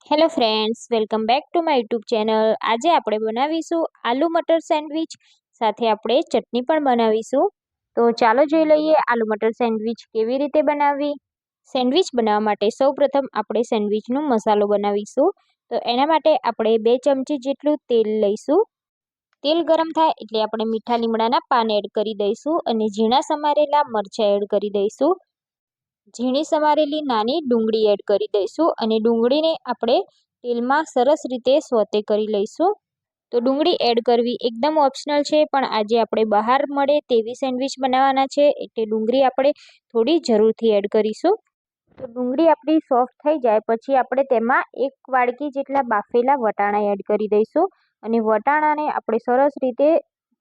Hello friends, welcome back to my YouTube channel. આજે આપણે બનાવીશું આલુ મટર સેન્ડવિચ, સાથે આપણે ચટણી પણ બનાવીશું। તો ચાલો જોઈ લઈએ આલુ મટર સેન્ડવિચ કેવી રીતે બનાવવી। સેન્ડવિચ બનાવવા માટે સૌપ્રથમ આપણે સેન્ડવિચનો મસાલો બનાવીશું। તો એના માટે આપણે 2 ચમચી જેટલું તેલ લઈશું। તેલ ગરમ થાય એટલે આપણે મીઠા લીમડાના પાન એડ કરી દઈશું અને ઝીણા સમારેલા મરચાં એડ કરી દઈશું। ઝીણી સમારેલી નાની ડુંગળી એડ કરી દઈશું અને ડુંગળીને આપણે તેલમાં સરસ રીતે સોતે કરી લઈશું। તો ડુંગળી એડ કરવી એકદમ ઓપ્શનલ છે, પણ આજે આપણે બહાર મળે તેવી સેન્ડવિચ બનાવવાના છે, એટલે ડુંગળી આપણે થોડી જરૂરથી એડ કરીશું। તો ડુંગળી આપણી સોફ્ટ થઈ જાય પછી આપણે તેમાં 1 વાડકી જેટલા બાફેલા વટાણા એડ કરી દઈશું અને વટાણાને આપણે સરસ રીતે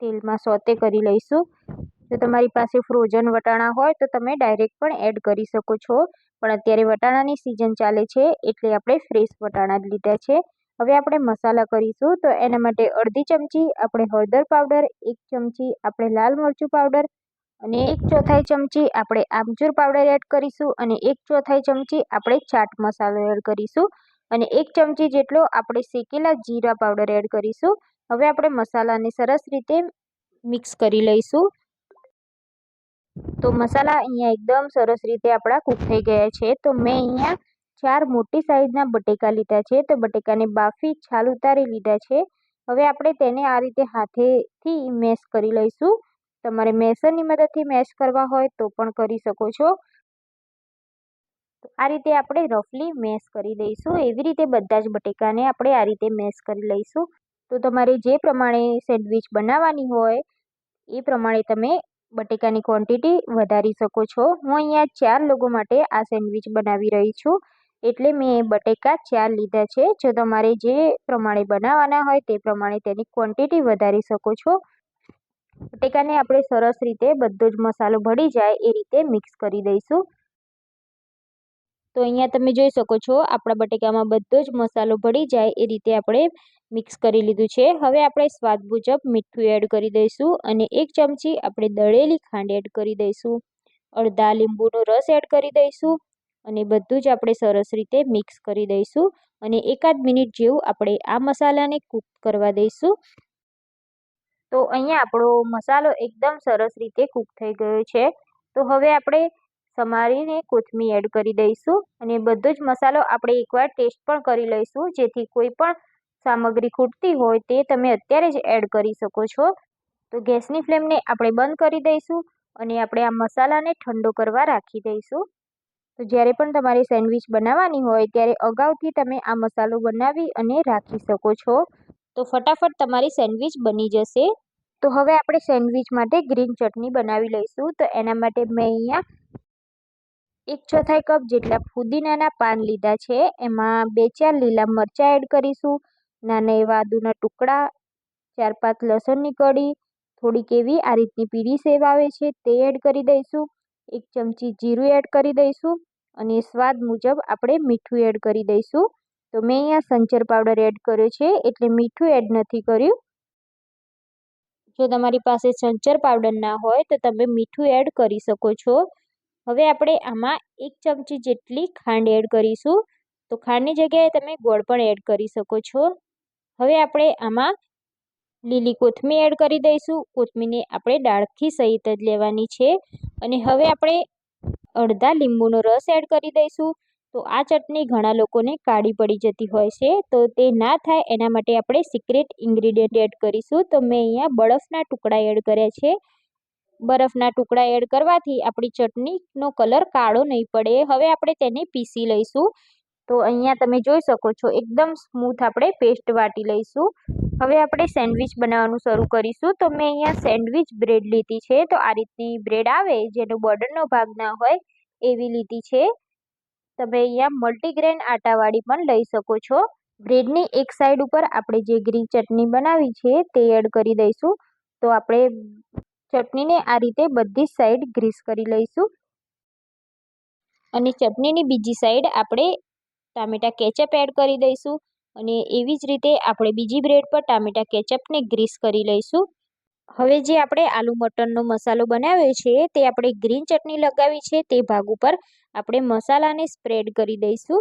તેલમાં સોતે કરી લઈશું। જો તમારી પાસે ફ્રોઝન વટાણા હોય તો તમે ડાયરેક્ટ પણ એડ કરી શકો છો, પણ અત્યારે વટાણાની સિઝન ચાલે છે એટલે આપણે ફ્રેશ વટાણા જ લીધા છે। હવે આપણે મસાલા કરીશું। તો એના માટે અડધી ચમચી આપણે હળદર પાવડર, 1 ચમચી આપણે લાલ મરચું પાવડર અને 1/4 ચમચી આપણે આમચૂર પાવડર એડ કરીશું અને 1/4 ચમચી આપણે ચાટ મસાલો એડ કરીશું અને 1 ચમચી જેટલો આપણે શેકેલા જીરા પાવડર એડ કરીશું। હવે આપણે મસાલાને સરસ રીતે મિક્સ કરી લઈશું। તો મસાલા અહીંયા એકદમ સરસ રીતે આપણા કૂક થઈ ગયા છે। તો મેં અહીંયા 4 મોટી સાઈઝના બટેકા લીધા છે। તો બટેકાને બાફી છાલ ઉતારી લીધા છે। હવે આપણે તેને આ રીતે હાથેથી મેશ કરી લઈશું। તમારે મેસરની મદદથી મેશ કરવા હોય તો પણ કરી શકો છો। આ રીતે આપણે રફલી મેશ કરી દઈશું। એવી રીતે બધા જ બટેકાને આપણે આ રીતે મેશ કરી લઈશું। તો તમારે જે પ્રમાણે સેન્ડવિચ બનાવવાની હોય એ પ્રમાણે તમે બટેકાની ક્વોન્ટિટી વધારી શકો છો। હું અહીંયા 4 લોકો માટે આ સેન્ડવિચ બનાવી રહી છું, એટલે મેં બટેકા 4 લીધા છે। જો તમારે જે પ્રમાણે બનાવવાના હોય તે પ્રમાણે તેની ક્વોન્ટિટી વધારી શકો છો। બટેકાને આપણે સરસ રીતે બધો જ મસાલો ભળી જાય એ રીતે મિક્સ કરી દઈશું। તો અહીંયા તમે જોઈ શકો છો આપણા બટેકામાં બધો જ મસાલો ભળી જાય એ રીતે આપણે મિક્સ કરી લીધું છે। હવે આપણે સ્વાદ મુજબ મીઠું એડ કરી દઈશું અને 1 ચમચી આપણે દળેલી ખાંડ એડ કરી દઈશું। અડધા લીંબુનો રસ એડ કરી દઈશું અને બધું જ આપણે સરસ રીતે મિક્સ કરી દઈશું અને 1 મિનિટ જેવું આપણે આ મસાલાને કૂક કરવા દઈશું। તો અહીંયા આપણો મસાલો એકદમ સરસ રીતે કૂક થઈ ગયો છે। તો હવે આપણે સમારીને કોથમીર એડ કરી દઈશું અને બધો જ મસાલો આપણે એકવાર ટેસ્ટ પણ કરી લઈશું, જેથી કોઈ પણ સામગ્રી ખૂટતી હોય તે તમે અત્યારે જ એડ કરી શકો છો। તો ગેસની ફ્લેમને આપણે બંધ કરી દઈશું અને આપણે આ મસાલાને ઠંડો કરવા રાખી દઈશું। તો જ્યારે પણ તમારે સેન્ડવિચ બનાવવાની હોય ત્યારે અગાઉથી તમે આ મસાલો બનાવી અને રાખી શકો છો, તો ફટાફટ તમારી સેન્ડવિચ બની જશે। તો હવે આપણે સેન્ડવિચ માટે ગ્રીન ચટણી બનાવી લઈશું। તો એના માટે મેં અહીંયા 1/4 કપ જેટલા ફુદીનાના પાન લીધા છે। એમાં 2-4 લીલા મરચાં એડ કરીશું, નાના એવા આદુના ટુકડા, 4-5 લસણની કળી, થોડીક એવી આ રીતની પીળી સેવ આવે છે તે એડ કરી દઈશું। 1 ચમચી જીરું એડ કરી દઈશું અને સ્વાદ મુજબ આપણે મીઠું એડ કરી દઈશું। તો મેં અહીંયા સંચર પાવડર એડ કર્યો છે એટલે મીઠું એડ નથી કર્યું। જો તમારી પાસે સંચર પાવડર ના હોય તો તમે મીઠું એડ કરી શકો છો। હવે આપણે આમાં 1 ચમચી જેટલી ખાંડ એડ કરીશું। તો ખાંડની જગ્યાએ તમે ગોળ પણ એડ કરી શકો છો। હવે આપણે આમાં લીલી કોથમીર એડ કરી દઈશું। કોથમીરને આપણે ડાળખી સહિત જ લેવાની છે અને હવે આપણે અડધા લીંબુનો રસ એડ કરી દઈશું। તો આ ચટણી ઘણા લોકોને કાળી પડી જતી હોય છે, તો તે ના થાય એના માટે આપણે સિક્રેટ ઇન્ગ્રીડિયન્ટ એડ કરીશું। તો મેં અહીંયા બરફના ટુકડા એડ કર્યા છે। બરફના ટુકડા એડ કરવાથી આપણી ચટણીનો કલર કાળો નહીં પડે। હવે આપણે તેને પીસી લઈશું। તો અહીંયા તમે જોઈ શકો છો એકદમ સ્મૂથ આપણે પેસ્ટ વાટી લઈશું। હવે આપણે સેન્ડવિચ બનાવવાનું શરૂ કરીશું। તો મેં અહીંયા સેન્ડવિચ બ્રેડ લીધી છે। તો આ રીતની બ્રેડ આવે જેનો બોર્ડરનો ભાગ ના હોય એવી લીધી છે। તમે અહીંયા મલ્ટીગ્રેન આટાવાળી પણ લઈ શકો છો। બ્રેડની એક સાઈડ ઉપર આપણે જે ગ્રીન ચટણી બનાવી છે તે એડ કરી દઈશું। તો આપણે ચટણીને આ રીતે બધી સાઈડ ગ્રીસ કરી લઈશું અને ચટણીની બીજી સાઈડ આપણે ટામેટા કેચઅપ એડ કરી દઈશું અને એવી જ રીતે આપણે બીજી બ્રેડ પર ટામેટા કેચઅપને ગ્રીસ કરી લઈશું। હવે જે આપણે આલુ મટરનો મસાલો બનાવ્યો છે તે આપણે ગ્રીન ચટણી લગાવી છે તે ભાગ ઉપર આપણે મસાલાને સ્પ્રેડ કરી દઈશું।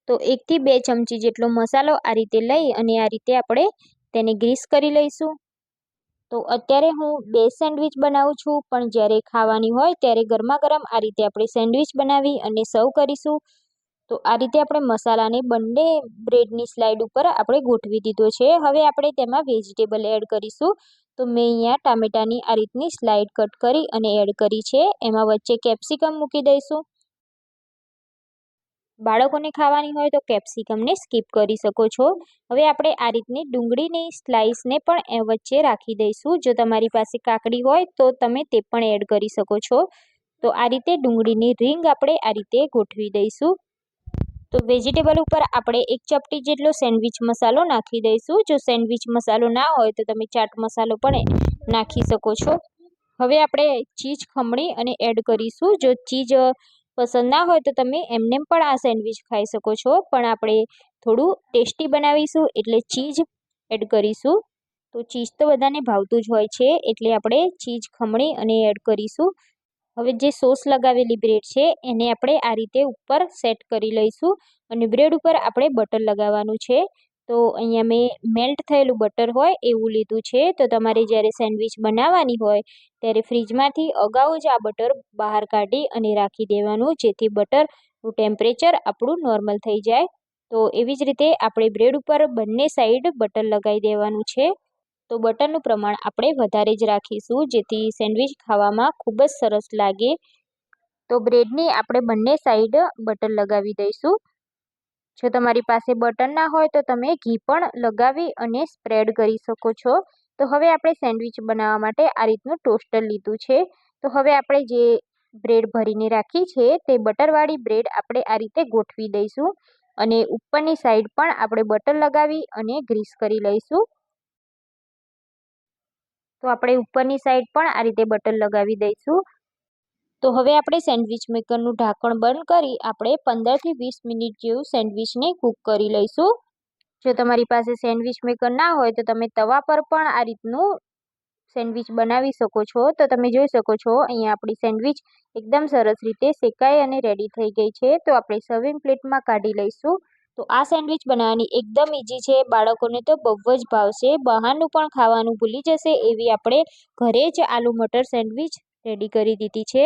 તો 1 થી 2 ચમચી જેટલો મસાલો આ રીતે લઈ અને આ રીતે આપણે તેને ગ્રીસ કરી લઈશું। તો અત્યારે હું 2 સેન્ડવિચ બનાવું છું, પણ જ્યારે ખાવાની હોય ત્યારે ગરમા ગરમ આ રીતે આપણે સેન્ડવિચ બનાવી અને સર્વ કરીશું। તો આ રીતે આપણે મસાલાને બંને બ્રેડની સ્લાઇડ ઉપર આપણે ગોઠવી દીધો છે। હવે આપણે તેમાં વેજીટેબલ એડ કરીશું। તો મેં અહીંયા ટામેટાની આ રીતની સ્લાઇડ કટ કરી અને એડ કરી છે। એમાં વચ્ચે કેપ્સિકમ મૂકી દઈશું। બાળકોને ખાવાની હોય તો કેપ્સિકમને સ્કીપ કરી શકો છો। હવે આપણે આ રીતની ડુંગળીની સ્લાઇસને પણ વચ્ચે રાખી દઈશું। જો તમારી પાસે કાકડી હોય તો તમે તે પણ એડ કરી શકો છો। તો આ રીતે ડુંગળીની રીંગ આપણે આ રીતે ગોઠવી દઈશું। તો વેજીટેબલ ઉપર આપણે 1 ચપટી જેટલો સેન્ડવિચ મસાલો નાખી દઈશું। જો સેન્ડવિચ મસાલો ના હોય તો તમે ચાટ મસાલો પણ નાખી શકો છો। હવે આપણે ચીઝ ખમણી અને એડ કરીશું। જો ચીઝ પસંદ ના હોય તો તમે એમને પણ આ સેન્ડવિચ ખાઈ શકો છો, પણ આપણે થોડું ટેસ્ટી બનાવીશું એટલે ચીઝ એડ કરીશું। તો ચીઝ તો બધાને ભાવતું જ હોય છે, એટલે આપણે ચીઝ ખમણી અને એડ કરીશું। હવે જે સોસ લગાવેલી બ્રેડ છે એને આપણે આ રીતે ઉપર સેટ કરી લઈશું અને બ્રેડ ઉપર આપણે બટર લગાવવાનું છે। તો અહીંયા મેં મેલ્ટ થયેલું બટર હોય એવું લીધું છે। તો તમારે જ્યારે સેન્ડવિચ બનાવવાની હોય ત્યારે ફ્રીજમાંથી અગાઉ જ આ બટર બહાર કાઢી અને રાખી દેવાનું, જેથી બટરનું ટેમ્પરેચર આપણું નોર્મલ થઈ જાય। તો એવી જ રીતે આપણે બ્રેડ ઉપર બંને સાઈડ બટર લગાવી દેવાનું છે। તો બટરનું પ્રમાણ આપણે વધારે જ રાખીશું, જેથી સેન્ડવિચ ખાવામાં ખૂબ જ સરસ લાગે। તો બ્રેડની આપણે બંને સાઈડ બટર લગાવી દઈશું। જો તમારી પાસે બટર ના હોય તો તમે ઘી પણ લગાવી અને સ્પ્રેડ કરી શકો છો। તો હવે આપણે સેન્ડવિચ બનાવવા માટે આ રીતનું ટોસ્ટર લીધું છે। તો હવે આપણે જે બ્રેડ ભરીને રાખી છે તે બટરવાળી બ્રેડ આપણે આ રીતે ગોઠવી દઈશું અને ઉપરની સાઈડ પણ આપણે બટર લગાવી અને ગ્રીસ કરી લઈશું। તો આપણે ઉપરની સાઈડ પણ આ રીતે બટર લગાવી દઈશું। તો હવે આપણે સેન્ડવિચ મેકરનું ઢાંકણ બંધ કરી આપણે 15 થી 20 મિનિટ જેવું સેન્ડવિચને કૂક કરી લઈશું। જો તમારી પાસે સેન્ડવિચ મેકર ના હોય તો તમે તવા પર પણ આ રીતનું સેન્ડવિચ બનાવી શકો છો। તો તમે જોઈ શકો છો અહીંયા આપણી સેન્ડવિચ એકદમ સરસ રીતે શેકાઈ અને રેડી થઈ ગઈ છે। તો આપણે સર્વિંગ પ્લેટમાં કાઢી લઈશું। તો આ સેન્ડવિચ બનાવવાની એકદમ ઈઝી છે, બાળકોને તો બહુ જ ભાવશે, બહારનું પણ ખાવાનું ભૂલી જશે એવી આપણે ઘરે જ આલુ મટર સેન્ડવિચ રેડી કરી દીધી છે।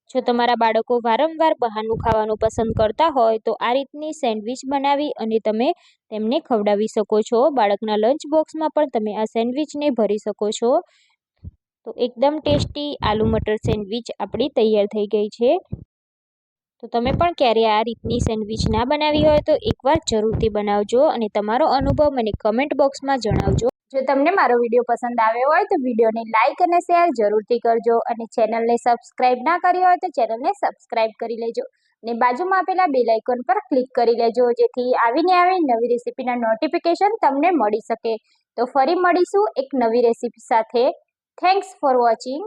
જો તમારા બાળકો વારંવાર બહારનું ખાવાનું પસંદ કરતા હોય તો આ રીતની સેન્ડવિચ બનાવી અને તમે તેમને ખવડાવી શકો છો। બાળકના લંચ બોક્સમાં પણ તમે આ સેન્ડવિચને ભરી શકો છો। તો એકદમ ટેસ્ટી આલુ મટર સેન્ડવિચ આપણી તૈયાર થઈ ગઈ છે। તો તમે પણ ક્યારે આ રીતની સેન્ડવિચ ના બનાવી હોય તો એકવાર જરૂરથી બનાવજો અને તમારો અનુભવ મને કમેન્ટ બોક્સમાં જણાવજો। જો તમને મારો વિડીયો પસંદ આવ્યો હોય તો વિડીયોને લાઇક અને શેર જરૂરથી કરજો અને ચેનલને સબસ્ક્રાઇબ ના કરી હોય તો ચેનલને સબસ્ક્રાઇબ કરી લેજો અને બાજુમાં આપેલા બેલ આઇકોન પર ક્લિક કરી લેજો, જેથી આવીને આવી નવી રેસીપીના નોટિફિકેશન તમને મળી શકે। તો ફરી મળીશું એક નવી રેસીપી સાથે। Thanks for watching.